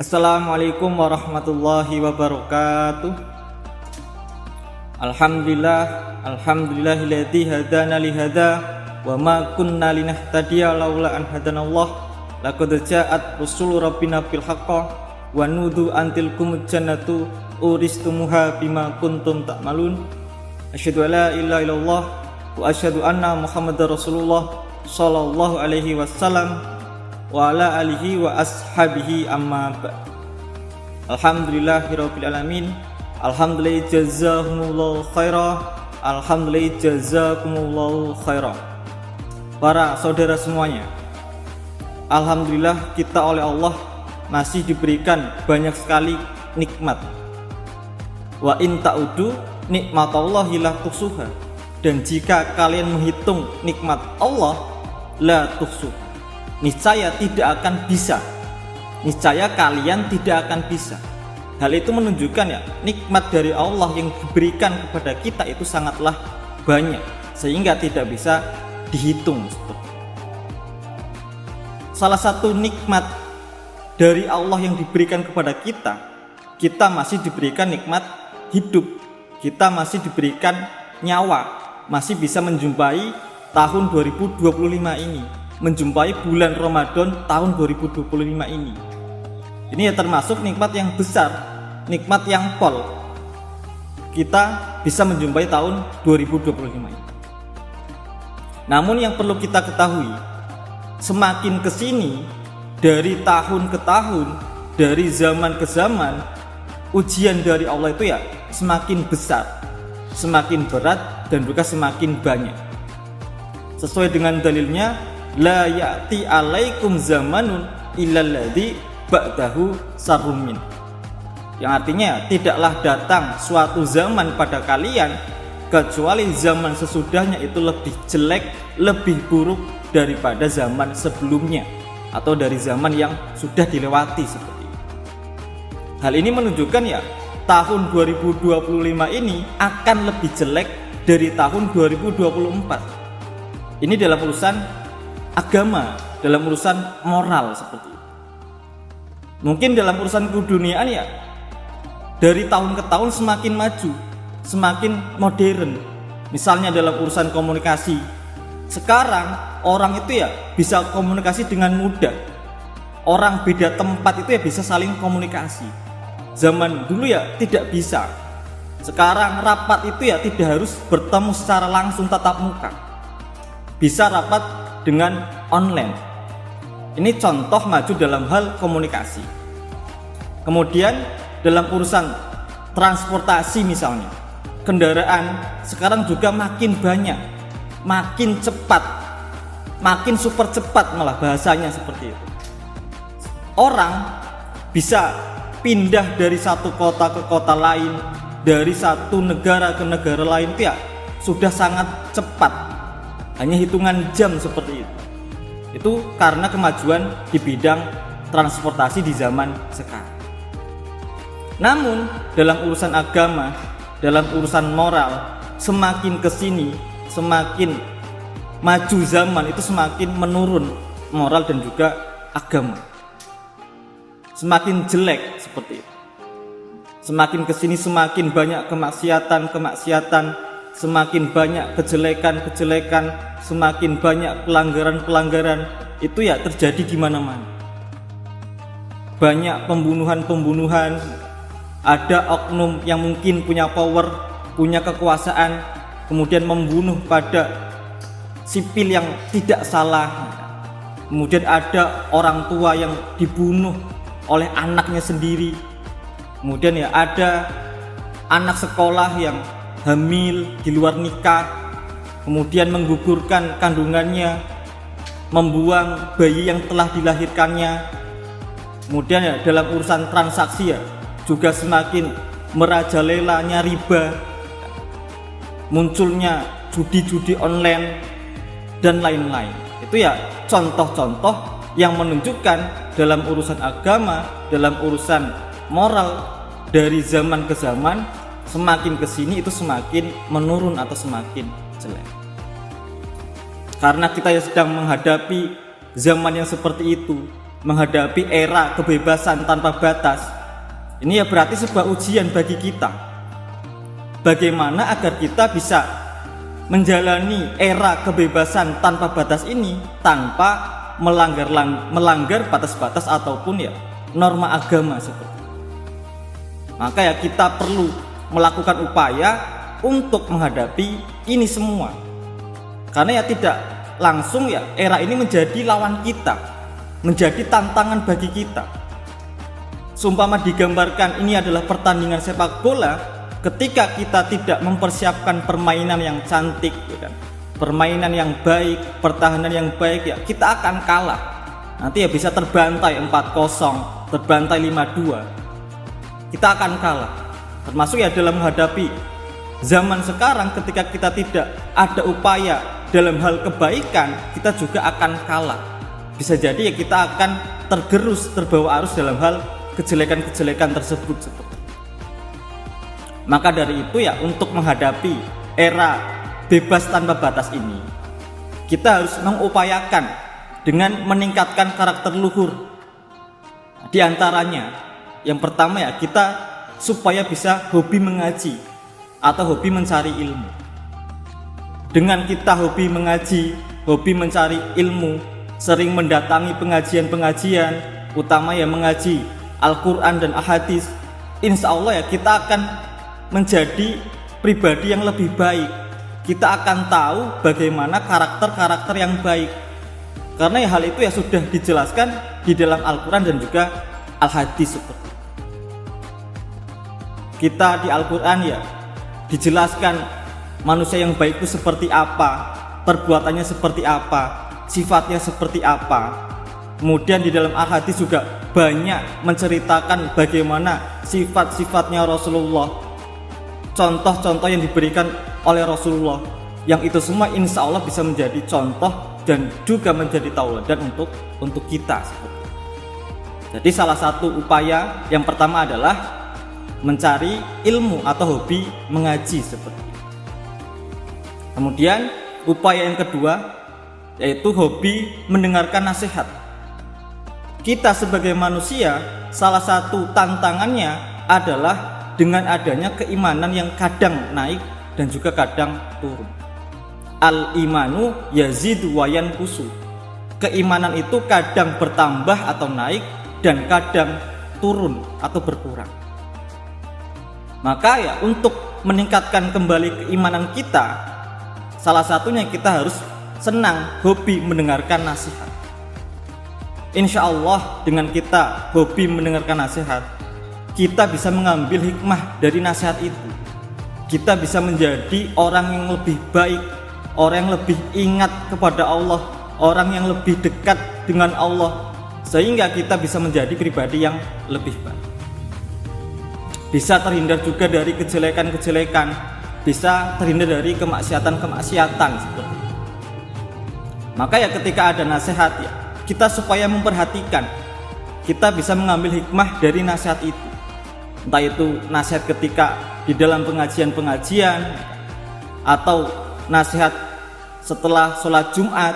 Assalamualaikum warahmatullahi wabarakatuh. Alhamdulillahilladzi hadana li hadza wa ma kunna linahtadiya laula an hadanallah. Laqad ja'at rusulu rabbina bil haqqi wa nudu antil kumul jannatu uristumuha bima kuntum ta'malun. Asyhadu an la ilaha illallah wa asyhadu anna Muhammadar Rasulullah sallallahu alaihi wasallam wa ala alihi wa ashabihi amma ba'd. Alhamdulillahirabbil alamin. Alhamdulillah jazakumullahu khaira. Alhamdulillah jazakumullahu khaira. Para saudara semuanya, alhamdulillah kita oleh Allah masih diberikan banyak sekali nikmat. Wa in ta'udu nikmatallahi la tuhsuha. Dan jika kalian menghitung nikmat Allah, la tuhsuha, niscaya tidak akan bisa. Niscaya kalian tidak akan bisa. Hal itu menunjukkan ya, nikmat dari Allah yang diberikan kepada kita itu sangatlah banyak, sehingga tidak bisa dihitung. Salah satu nikmat dari Allah yang diberikan kepada kita masih diberikan nikmat hidup. Kita masih diberikan nyawa, masih bisa menjumpai tahun 2025 ini, menjumpai bulan Ramadan tahun 2025 ini. Ini ya termasuk nikmat yang besar, nikmat yang pol. Kita bisa menjumpai tahun 2025 ini. Namun yang perlu kita ketahui, semakin kesini, dari tahun ke tahun, dari zaman ke zaman, ujian dari Allah itu ya semakin besar, semakin berat, dan juga semakin banyak. Sesuai dengan dalilnya, la ya'ti alaikum zamanun illalladzi ba'dahu sarrumin. Yang artinya tidaklah datang suatu zaman pada kalian kecuali zaman sesudahnya itu lebih jelek, lebih buruk daripada zaman sebelumnya, atau dari zaman yang sudah dilewati seperti itu. Hal ini menunjukkan ya, tahun 2025 ini akan lebih jelek dari tahun 2024. Ini dalam urusan agama, dalam urusan moral seperti itu. Mungkin dalam urusan keduniaan ya, dari tahun ke tahun semakin maju, semakin modern. Misalnya dalam urusan komunikasi, sekarang orang itu ya bisa komunikasi dengan mudah. Orang beda tempat itu ya bisa saling komunikasi. Zaman dulu ya tidak bisa. Sekarang rapat itu ya tidak harus bertemu secara langsung tatap muka, bisa rapat dengan online. Ini contoh maju dalam hal komunikasi. Kemudian dalam urusan transportasi misalnya, kendaraan sekarang juga makin banyak, makin cepat, makin super cepat, malah bahasanya seperti itu. Orang bisa pindah dari satu kota ke kota lain, dari satu negara ke negara lain itu ya sudah sangat cepat, hanya hitungan jam seperti itu. Itu karena kemajuan di bidang transportasi di zaman sekarang. Namun dalam urusan agama, dalam urusan moral, semakin kesini, semakin maju zaman itu semakin menurun moral dan juga agama, semakin jelek seperti itu. Semakin kesini semakin banyak kemaksiatan, semakin banyak kejelekan, semakin banyak pelanggaran itu ya terjadi di mana-mana. Banyak pembunuhan, ada oknum yang mungkin punya power, punya kekuasaan, kemudian membunuh pada sipil yang tidak salah. Kemudian ada orang tua yang dibunuh oleh anaknya sendiri. Kemudian ya ada anak sekolah yang hamil di luar nikah, kemudian menggugurkan kandungannya, membuang bayi yang telah dilahirkannya. Kemudian ya dalam urusan transaksi ya juga semakin merajalelanya riba, munculnya judi-judi online dan lain-lain. Itu ya contoh-contoh yang menunjukkan dalam urusan agama, dalam urusan moral, dari zaman ke zaman, semakin kesini itu semakin menurun atau semakin jelek. Karena kita yang sedang menghadapi zaman yang seperti itu, menghadapi era kebebasan tanpa batas, ini ya berarti sebuah ujian bagi kita. Bagaimana agar kita bisa menjalani era kebebasan tanpa batas ini tanpa melanggar batas-batas ataupun ya norma agama seperti itu. Maka ya kita perlu melakukan upaya untuk menghadapi ini semua. Karena ya tidak langsung ya era ini menjadi lawan kita, menjadi tantangan bagi kita. Seumpama digambarkan ini adalah pertandingan sepak bola, ketika kita tidak mempersiapkan permainan yang cantik, ya kan? Permainan yang baik, pertahanan yang baik, ya kita akan kalah. Nanti ya bisa terbantai 4-0, terbantai 5-2. Kita akan kalah. Termasuk ya dalam menghadapi zaman sekarang, ketika kita tidak ada upaya dalam hal kebaikan, kita juga akan kalah. Bisa jadi ya kita akan tergerus, terbawa arus dalam hal kejelekan-kejelekan tersebut seperti. Maka dari itu ya untuk menghadapi era bebas tanpa batas ini, kita harus mengupayakan dengan meningkatkan karakter luhur. Di antaranya yang pertama ya kita supaya bisa hobi mengaji atau hobi mencari ilmu. Dengan kita hobi mengaji, hobi mencari ilmu, sering mendatangi pengajian-pengajian, utama ya mengaji Al-Quran dan Ahadits, insya Allah ya kita akan menjadi pribadi yang lebih baik. Kita akan tahu bagaimana karakter-karakter yang baik. Karena ya hal itu ya sudah dijelaskan di dalam Al-Quran dan juga Al-Hadits seperti. Kita di Al-Quran ya dijelaskan manusia yang baik itu seperti apa, perbuatannya seperti apa, sifatnya seperti apa. Kemudian di dalam Al-Hadits juga banyak menceritakan bagaimana sifat-sifatnya Rasulullah, contoh-contoh yang diberikan oleh Rasulullah, yang itu semua insya Allah bisa menjadi contoh dan juga menjadi tauladan untuk kita. Jadi salah satu upaya yang pertama adalah mencari ilmu atau hobi mengaji seperti itu. Kemudian upaya yang kedua yaitu hobi mendengarkan nasihat. Kita sebagai manusia, salah satu tantangannya adalah dengan adanya keimanan yang kadang naik dan juga kadang turun. Al-imanu yazidu wa yanqusu. Keimanan itu kadang bertambah atau naik dan kadang turun atau berkurang. Maka ya untuk meningkatkan kembali keimanan kita, salah satunya kita harus senang, hobi mendengarkan nasihat. Insya Allah dengan kita hobi mendengarkan nasihat, kita bisa mengambil hikmah dari nasihat itu. Kita bisa menjadi orang yang lebih baik, orang yang lebih ingat kepada Allah, orang yang lebih dekat dengan Allah, sehingga kita bisa menjadi pribadi yang lebih baik. Bisa terhindar juga dari kejelekan-kejelekan, bisa terhindar dari kemaksiatan-kemaksiatan seperti itu. Maka ya ketika ada nasihat ya, kita supaya memperhatikan, kita bisa mengambil hikmah dari nasihat itu. Entah itu nasihat ketika di dalam pengajian-pengajian, atau nasihat setelah sholat Jumat,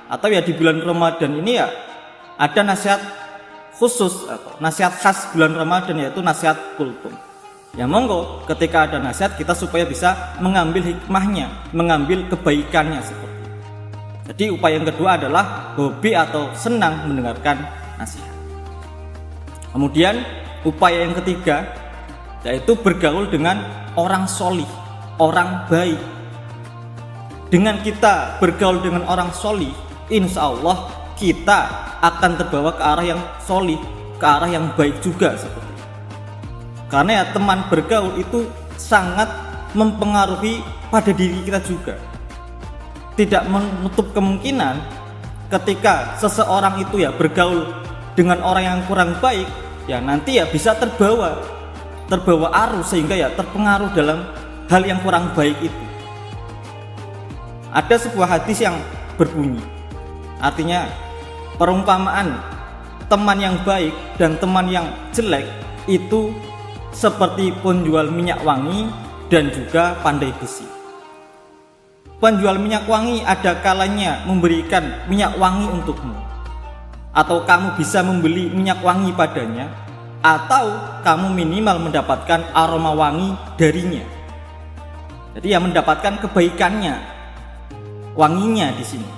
atau ya di bulan Ramadan ini ya ada nasihat khusus atau nasihat khas bulan Ramadan, yaitu nasihat kultum. Ya monggo ketika ada nasihat kita supaya bisa mengambil hikmahnya, mengambil kebaikannya seperti itu. Jadi upaya yang kedua adalah hobi atau senang mendengarkan nasihat. Kemudian upaya yang ketiga yaitu bergaul dengan orang solih, orang baik. Dengan kita bergaul dengan orang solih, insya Allah kita akan terbawa ke arah yang solih, ke arah yang baik juga seperti itu. Karena ya teman bergaul itu sangat mempengaruhi pada diri kita juga. Tidak menutup kemungkinan ketika seseorang itu ya bergaul dengan orang yang kurang baik, ya nanti ya bisa terbawa arus sehingga ya terpengaruh dalam hal yang kurang baik itu. Ada sebuah hadis yang berbunyi, artinya perumpamaan teman yang baik dan teman yang jelek itu seperti penjual minyak wangi dan juga pandai besi. Penjual minyak wangi ada kalanya memberikan minyak wangi untukmu, atau kamu bisa membeli minyak wangi padanya, atau kamu minimal mendapatkan aroma wangi darinya. Jadi ya mendapatkan kebaikannya, wanginya di sini.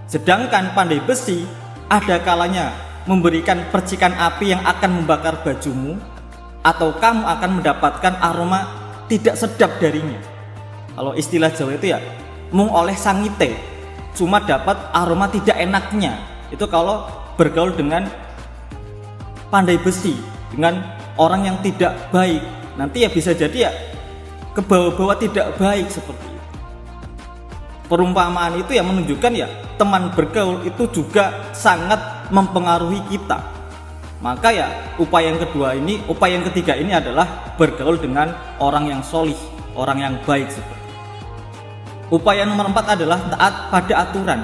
Sedangkan pandai besi ada kalanya memberikan percikan api yang akan membakar bajumu, atau kamu akan mendapatkan aroma tidak sedap darinya. Kalau istilah Jawa itu ya mung oleh sangite, cuma dapat aroma tidak enaknya. Itu kalau bergaul dengan pandai besi, dengan orang yang tidak baik, nanti ya bisa jadi ya kebawa-bawa tidak baik seperti itu. Perumpamaan itu yang menunjukkan ya teman bergaul itu juga sangat mempengaruhi kita. Maka ya upaya yang ketiga ini adalah bergaul dengan orang yang solih, orang yang baik seperti itu. Upaya nomor 4 adalah taat pada aturan.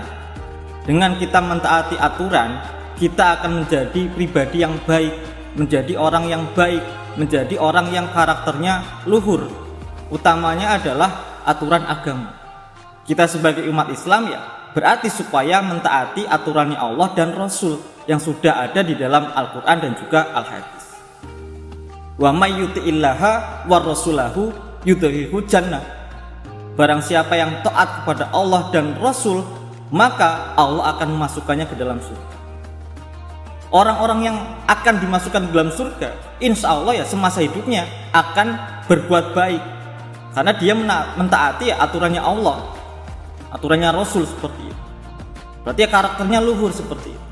Dengan kita mentaati aturan, kita akan menjadi pribadi yang baik, menjadi orang yang baik, menjadi orang yang karakternya luhur. Utamanya adalah aturan agama. Kita sebagai umat Islam ya berarti supaya mentaati aturannya Allah dan Rasul yang sudah ada di dalam Al-Quran dan juga Al-Hadis. Wa may yuti'illaha wa rasulahu yudkhilhu jannah. Barang siapa yang taat kepada Allah dan Rasul, maka Allah akan memasukkannya ke dalam surga. Orang-orang yang akan dimasukkan ke dalam surga, insya Allah ya semasa hidupnya akan berbuat baik, karena dia mentaati ya aturannya Allah, aturannya Rasul seperti itu. Berarti ya karakternya luhur seperti itu.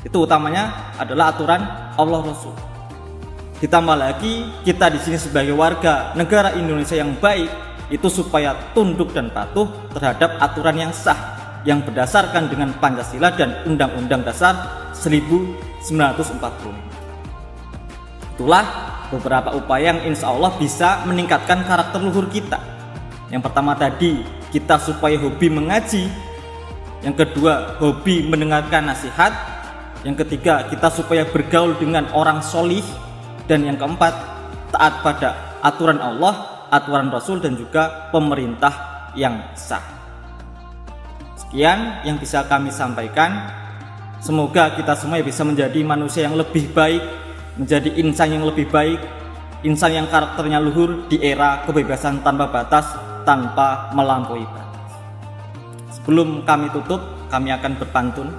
Itu utamanya adalah aturan Allah Rasul. Ditambah lagi kita di sini sebagai warga negara Indonesia yang baik, itu supaya tunduk dan patuh terhadap aturan yang sah yang berdasarkan dengan Pancasila dan Undang-Undang Dasar 1945. Itulah beberapa upaya yang insya Allah bisa meningkatkan karakter luhur kita. Yang pertama tadi, kita supaya hobi mengaji. Yang kedua, hobi mendengarkan nasihat. Yang ketiga, kita supaya bergaul dengan orang solih. Dan yang keempat, taat pada aturan Allah, aturan Rasul dan juga pemerintah yang sah. Sekian yang bisa kami sampaikan. Semoga kita semua bisa menjadi manusia yang lebih baik, menjadi insan yang lebih baik, insan yang karakternya luhur di era kebebasan tanpa batas, tanpa melampaui batas. Sebelum kami tutup, kami akan berpantun.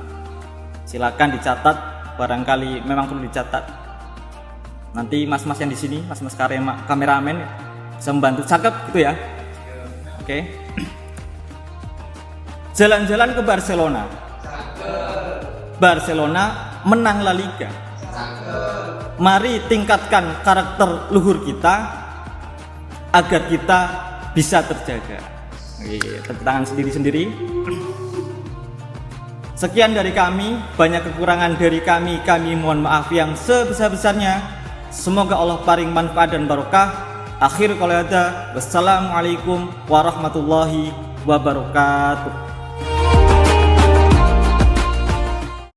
Silakan dicatat, barangkali memang perlu dicatat. Nanti mas-mas yang di sini, mas-mas kameramen bisa membantu cakep gitu ya. Oke. Jalan-jalan ke Barcelona. Barcelona menang La Liga. Mari tingkatkan karakter luhur kita agar kita bisa terjaga. Tepuk tangan sendiri-sendiri. Sekian dari kami, banyak kekurangan dari kami mohon maaf yang sebesar-besarnya. Semoga Allah paring manfaat dan barokah. Akhir kalau ada, wassalamualaikum warahmatullahi wabarakatuh.